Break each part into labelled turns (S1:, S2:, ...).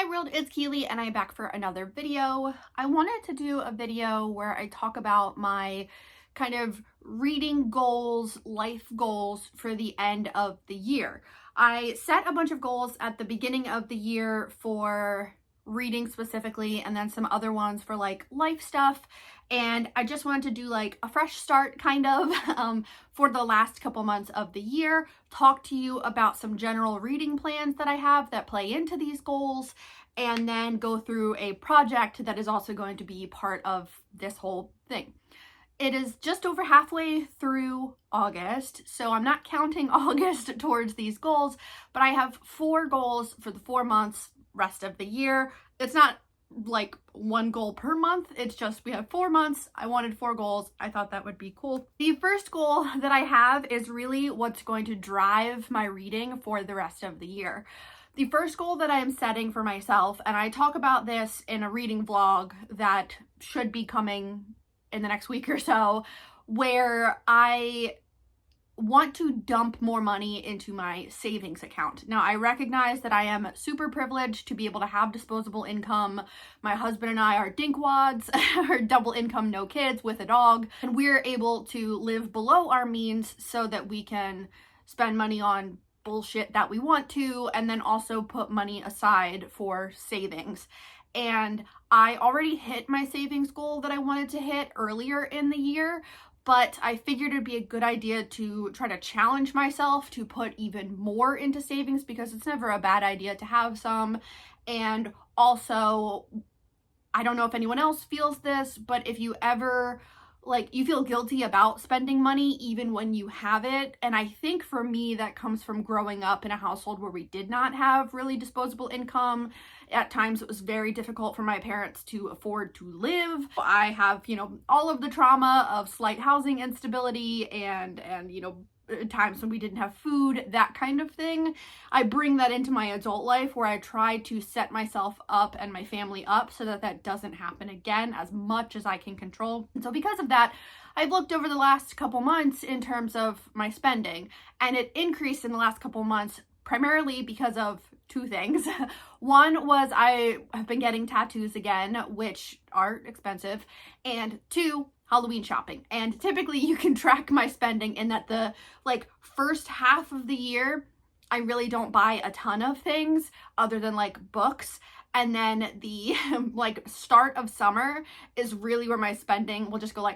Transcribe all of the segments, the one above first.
S1: Hi world, it's Keely and I'm back for another video. I wanted to do a video where I talk about my kind of reading goals, life goals for the end of the year. I set a bunch of goals at the beginning of the year for reading specifically, and then some other ones for like life stuff. And I just wanted to do like a fresh start kind of for the last couple months of the year, talk to you about some general reading plans that I have that play into these goals, and then go through a project that is also going to be part of this whole thing. It is just over halfway through August, so I'm not counting August towards these goals, but I have 4 goals for the 4 months rest of the year. It's not like one goal per month, it's just we have 4 months. I wanted 4 goals. I thought that would be cool. The first goal that I have is really what's going to drive my reading for the rest of the year. The first goal that I am setting for myself, and I talk about this in a reading vlog that should be coming in the next week or so, where I want to dump more money into my savings account. Now, I recognize that I am super privileged to be able to have disposable income. My husband and I are dinkwads, or double income, no kids, with a dog, and we're able to live below our means so that we can spend money on bullshit that we want to, and then also put money aside for savings. And I already hit my savings goal that I wanted to hit earlier in the year, but I figured it'd be a good idea to try to challenge myself to put even more into savings, because it's never a bad idea to have some. And also, I don't know if anyone else feels this, but if you ever you feel guilty about spending money even when you have it, and I think for me that comes from growing up in a household where we did not have really disposable income. At times it was very difficult for my parents to afford to live. I have, all of the trauma of slight housing instability and times when we didn't have food, that kind of thing. I bring that into my adult life, where I try to set myself up and my family up so that that doesn't happen again as much as I can control. And so because of that, I've looked over the last couple months in terms of my spending, and it increased in the last couple months primarily because of 2 things. One was I have been getting tattoos again, which are expensive, and 2, Halloween shopping. And typically you can track my spending in that the first half of the year I really don't buy a ton of things other than books, and then the start of summer is really where my spending will just go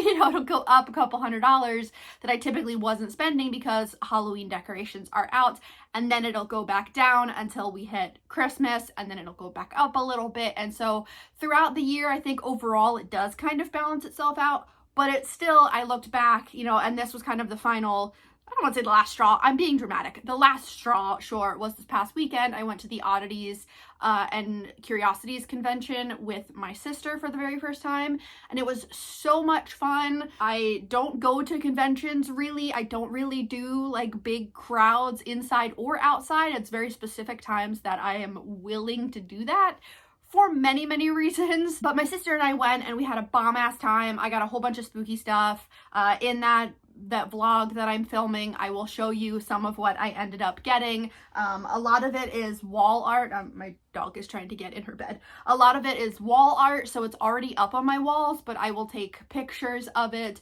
S1: it'll go up a couple $100s that I typically wasn't spending because Halloween decorations are out, and then it'll go back down until we hit Christmas, and then it'll go back up a little bit. And so throughout the year, I think overall it does kind of balance itself out, but it's still, I looked back, and this was kind of the final, I don't want to say the last straw, I'm being dramatic. The last straw, sure, was this past weekend. I went to the Oddities and Curiosities convention with my sister for the very first time, and it was so much fun. I don't go to conventions really. I don't really do big crowds inside or outside. It's very specific times that I am willing to do that, for many, many reasons. But my sister and I went, and we had a bomb-ass time. I got a whole bunch of spooky stuff. In that vlog that I'm filming, I will show you some of what I ended up getting. A lot of it is wall art. My dog is trying to get in her bed. A lot of it is wall art, so it's already up on my walls, but I will take pictures of it.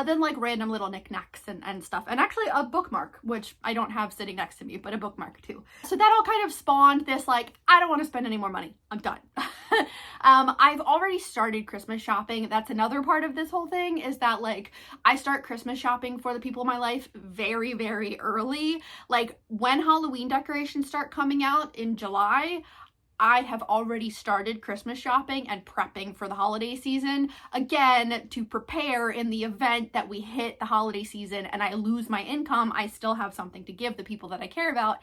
S1: Then random little knickknacks and stuff. And actually a bookmark, which I don't have sitting next to me, but a bookmark too. So that all kind of spawned this I don't want to spend any more money. I'm done. I've already started Christmas shopping. That's another part of this whole thing, is that I start Christmas shopping for the people in my life very, very early. When Halloween decorations start coming out in July, I have already started Christmas shopping and prepping for the holiday season, again, to prepare in the event that we hit the holiday season and I lose my income. I still have something to give the people that I care about,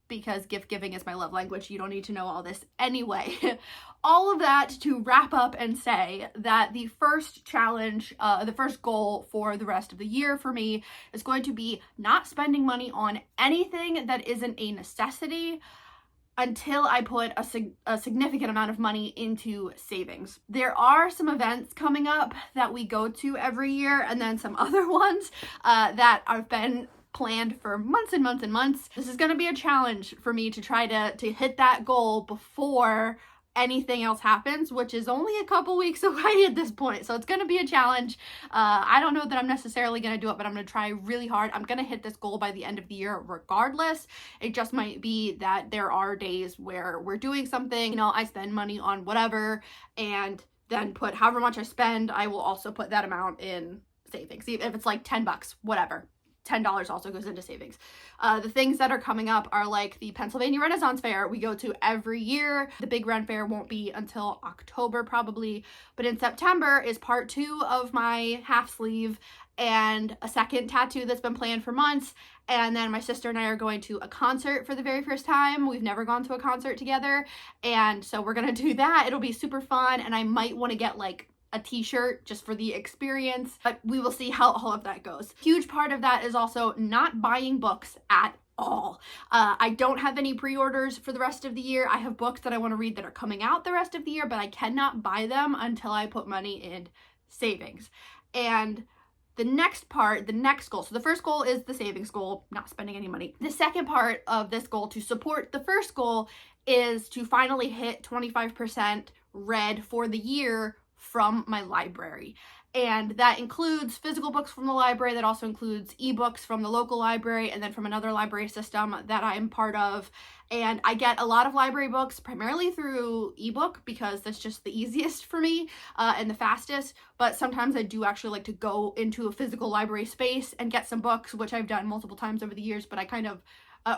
S1: because gift giving is my love language. You don't need to know all this anyway. All of that to wrap up and say that the first challenge, the first goal for the rest of the year for me is going to be not spending money on anything that isn't a necessity until I put a significant amount of money into savings. There are some events coming up that we go to every year, and then some other ones that I've been planned for months and months and months. This is going to be a challenge for me to try to hit that goal before anything else happens, which is only a couple weeks away at this point. So it's going to be a challenge. I don't know that I'm necessarily going to do it, but I'm going to try really hard. I'm going to hit this goal by the end of the year regardless. It just might be that there are days where we're doing something, you know, I spend money on whatever and then put however much I spend, I will also put that amount in savings. If it's like $10, whatever. $10 also goes into savings. The things that are coming up are like the Pennsylvania Renaissance Fair we go to every year. The big Ren Fair won't be until October probably, but in September is part 2 of my half sleeve and a second tattoo that's been planned for months. And then my sister and I are going to a concert for the very first time. We've never gone to a concert together. And so we're going to do that. It'll be super fun. And I might want to get like a t-shirt just for the experience, but we will see how all of that goes. Huge part of that is also not buying books at all. I don't have any pre-orders for the rest of the year. I have books that I want to read that are coming out the rest of the year, but I cannot buy them until I put money in savings. And the next part, the next goal, so the first goal is the savings goal, not spending any money. The second part of this goal to support the first goal is to finally hit 25% read for the year from my library. And that includes physical books from the library, that also includes ebooks from the local library and then from another library system that I'm part of. And I get a lot of library books primarily through ebook because that's just the easiest for me and the fastest. But sometimes I do actually like to go into a physical library space and get some books, which I've done multiple times over the years, but I kind of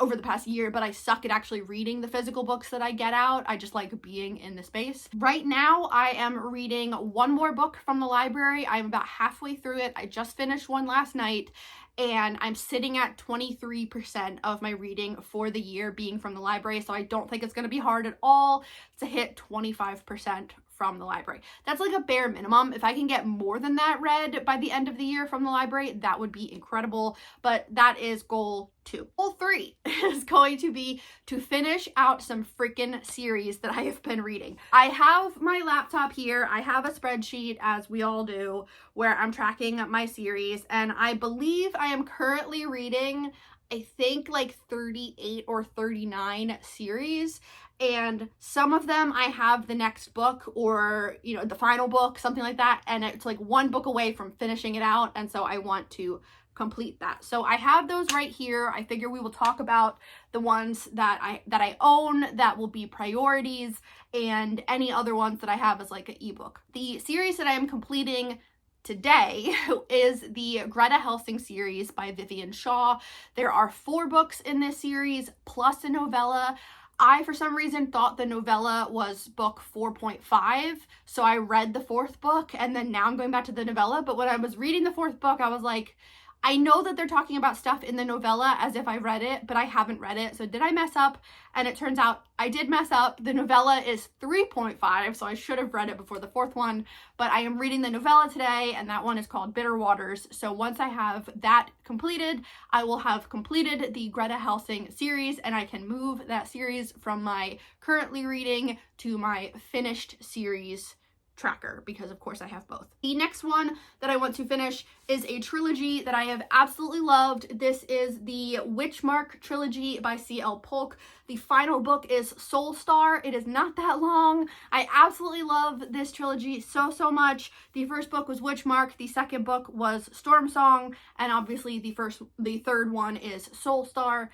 S1: over the past year, but I suck at actually reading the physical books that I get out. I just like being in the space. Right now, I am reading one more book from the library. I'm about halfway through it. I just finished one last night, and I'm sitting at 23% of my reading for the year being from the library, so I don't think it's going to be hard at all to hit 25% from the library. That's like a bare minimum. If I can get more than that read by the end of the year from the library, that would be incredible, but that is goal 2. Goal 3 is going to be to finish out some freaking series that I have been reading. I have my laptop here. I have a spreadsheet, as we all do, where I'm tracking my series, and I believe I am currently reading, I think, like 38 or 39 series. And some of them I have the next book or, you know, the final book, something like that. And it's like one book away from finishing it out. And so I want to complete that. So I have those right here. I figure we will talk about the ones that I own that will be priorities and any other ones that I have as like an ebook. The series that I am completing today is the Greta Helsing series by Vivian Shaw. There are 4 books in this series plus a novella. I, for some reason, thought the novella was book 4.5, so I read the 4th book, and then now I'm going back to the novella, but when I was reading the 4th book, I was like, I know that they're talking about stuff in the novella as if I read it, but I haven't read it, so did I mess up? And it turns out I did mess up. The novella is 3.5, so I should have read it before the 4th one, but I am reading the novella today, and that one is called Bitter Waters, so once I have that completed, I will have completed the Greta Helsing series, and I can move that series from my currently reading to my finished series tracker, because of course I have both. The next one that I want to finish is a trilogy that I have absolutely loved. This is the Witchmark trilogy by C.L. Polk. The final book is Soulstar. It is not that long. I absolutely love this trilogy so much. The first book was Witchmark, the second book was Stormsong, and obviously the third one is Soulstar.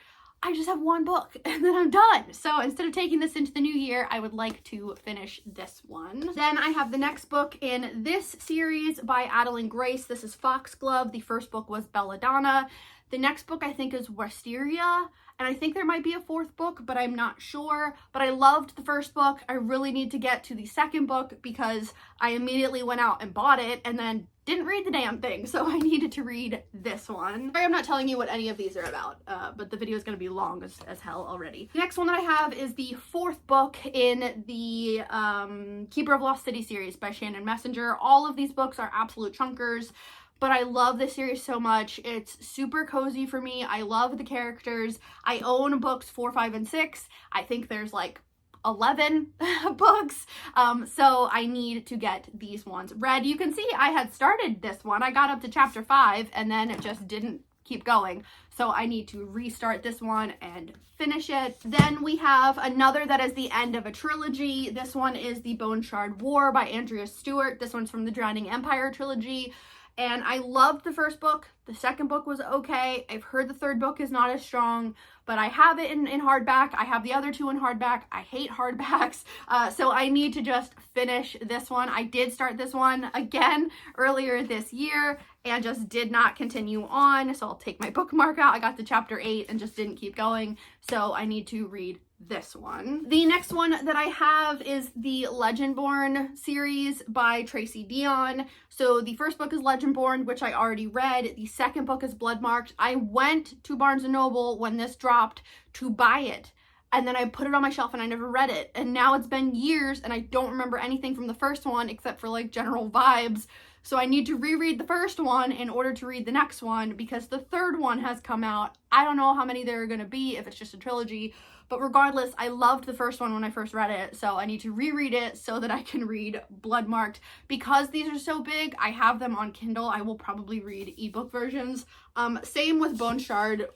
S1: I just have one book and then I'm done. So instead of taking this into the new year, I would like to finish this one. Then I have the next book in this series by Adalyn Grace. This is Foxglove. The first book was Belladonna. The next book I think is Wisteria, and I think there might be a 4th book, but I'm not sure. But I loved the first book. I really need to get to the second book because I immediately went out and bought it and then didn't read the damn thing, so I needed to read this one. Sorry, I'm not telling you what any of these are about, but the video is going to be long as hell already. The next one that I have is the 4th book in the Keeper of Lost City series by Shannon Messenger. All of these books are absolute chunkers, but I love this series so much. It's super cozy for me. I love the characters. I own books 4, 5, and 6. I think there's like 11 books, so I need to get these ones read. You can see I had started this one. I got up to chapter 5 and then it just didn't keep going. So I need to restart this one and finish it. Then we have another that is the end of a trilogy. This one is The Bone Shard War by Andrea Stewart. This one's from the Drowning Empire trilogy. And I loved the first book. The second book was okay. I've heard the third book is not as strong, but I have it in hardback. I have the other two in hardback. I hate hardbacks. So I need to just finish this one. I did start this one again earlier this year and just did not continue on. So I'll take my bookmark out. I got to chapter 8 and just didn't keep going. So I need to read this one. The next one that I have is the Legendborn series by Tracy Deonn. So the first book is Legendborn, which I already read. The second book is Bloodmarked. I went to Barnes & Noble when this dropped to buy it, and then I put it on my shelf and I never read it. And now it's been years and I don't remember anything from the first one except for like general vibes. So I need to reread the first one in order to read the next one because the third one has come out. I don't know how many there are going to be if it's just a trilogy, but regardless, I loved the first one when I first read it. So I need to reread it so that I can read Bloodmarked. Because these are so big, I have them on Kindle. I will probably read ebook versions. Same with Bone Shard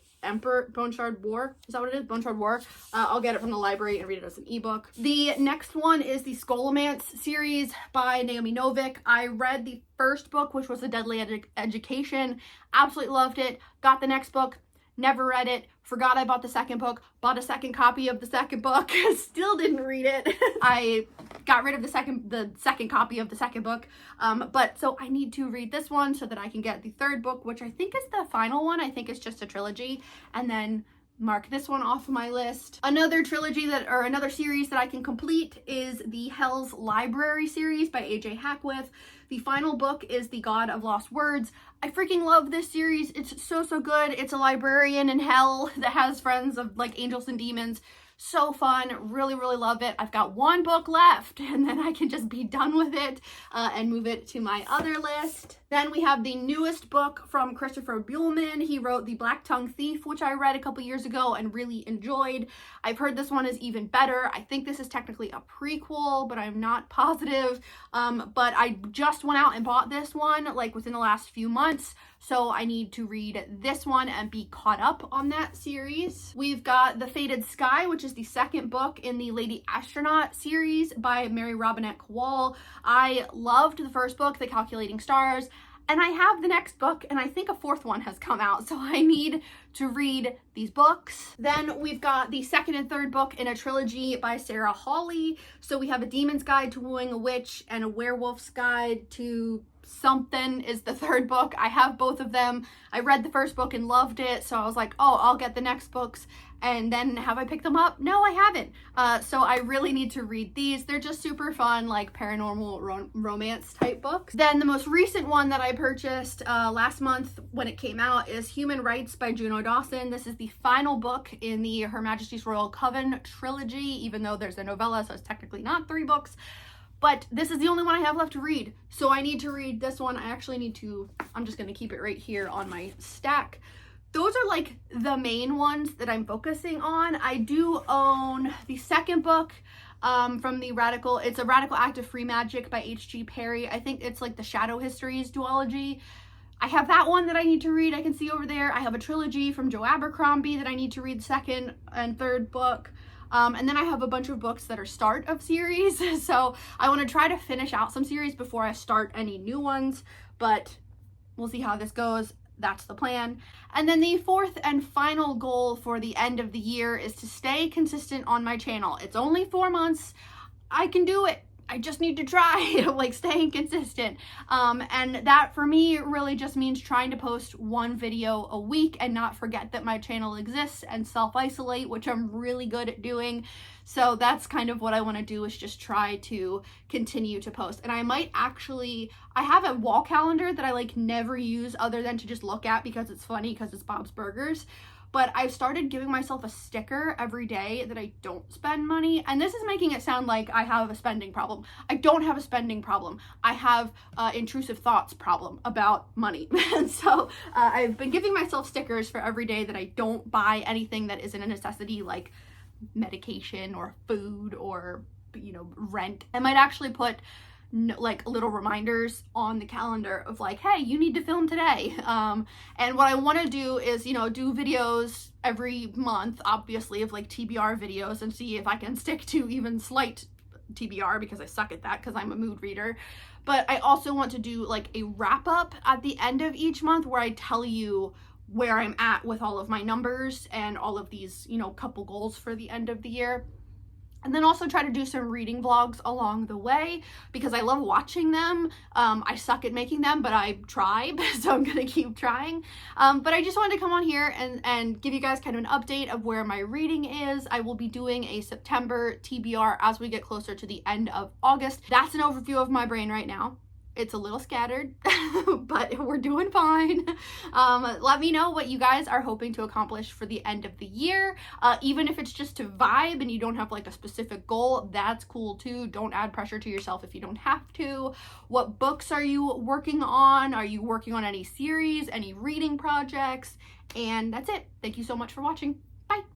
S1: War. Is that what it is? Bone Shard War. I'll get it from the library and read it as an ebook. The next one is the Scholomance series by Naomi Novik. I read the first book, which was The Deadly Education. Absolutely loved it. Got the next book. Never read it. Forgot I bought the second book. Bought a second copy of the second book. Still didn't read it. I got rid of the second copy of the second book. But so I need to read this one so that I can get the third book, which I think is the final one. I think it's just a trilogy. And then mark this one off my list. Another trilogy another series that I can complete is the Hell's Library series by AJ Hackworth. The final book is The God of Lost Words. I freaking love this series. It's so good. It's a librarian in hell that has friends of like angels and demons. So fun. Really love it. I've got one book left and then I can just be done with it and move it to my other list. Then we have the newest book from Christopher Buehlman. He wrote The Black Tongue Thief, which I read a couple years ago and really enjoyed. I've heard this one is even better. I think this is technically a prequel, but I'm not positive. But I just went out and bought this one like within the last few months. So I need to read this one and be caught up on that series. We've got The Fated Sky, which is the second book in the Lady Astronaut series by Mary Robinette Kowal. I loved the first book, The Calculating Stars, and I have the next book, and I think a fourth one has come out, so I need to read these books. Then we've got the second and third book in a trilogy by Sarah Hawley. So we have A Demon's Guide to Wooing a Witch and A Werewolf's Guide to Something is the third book. I have both of them. I read the first book and loved it, so I was like, oh, I'll get the next books. And then have I picked them up? No, I haven't. So I really need to read these. They're just super fun, like paranormal romance type books. Then the most recent one that I purchased last month when it came out is Human Rights by Juno Dawson. This is the final book in the Her Majesty's Royal Coven trilogy, even though there's a novella, so it's technically not 3 books. But this is the only one I have left to read. So I need to read this one. I actually need to, I'm just going to keep it right here on my stack. Those are like the main ones that I'm focusing on. I do own the second book from the it's a Radical Act of Free Magic by H.G. Perry. I think it's like the Shadow Histories duology. I have that one that I need to read. I can see over there. I have a trilogy from Joe Abercrombie that I need to read the second and third book. And then I have a bunch of books that are start of series. So I want to try to finish out some series before I start any new ones, but we'll see how this goes. That's the plan. And then the fourth and final goal for the end of the year is to stay consistent on my channel. It's only 4 months. I can do it. I just need to try, like staying consistent. And that for me really just means trying to post one video a week and not forget that my channel exists and self-isolate, which I'm really good at doing. So that's kind of what I want to do, is just try to continue to post. And I might actually, I have a wall calendar that I like never use other than to just look at because it's funny because it's Bob's Burgers. But I've started giving myself a sticker every day that I don't spend money. And this is making it sound like I have a spending problem. I don't have a spending problem. I have intrusive thoughts problem about money. And so I've been giving myself stickers for every day that I don't buy anything that isn't a necessity, like medication or food or, you know, rent. I might actually put like little reminders on the calendar of like, hey, you need to film today. And what I want to do is, you know, do videos every month, obviously, of like TBR videos, and see if I can stick to even slight TBR, because I suck at that because I'm a mood reader. But I also want to do like a wrap up at the end of each month where I tell you where I'm at with all of my numbers and all of these, you know, couple goals for the end of the year. And then also try to do some reading vlogs along the way, because I love watching them. I suck at making them, but I try, so I'm gonna keep trying. But I just wanted to come on here and give you guys kind of an update of where my reading is. I will be doing a September TBR as we get closer to the end of August. That's an overview of my brain right now. It's a little scattered, but we're doing fine. Let me know what you guys are hoping to accomplish for the end of the year. Even if it's just to vibe and you don't have like a specific goal, that's cool too. Don't add pressure to yourself if you don't have to. What books are you working on? Are you working on any series, any reading projects? And that's it. Thank you so much for watching. Bye.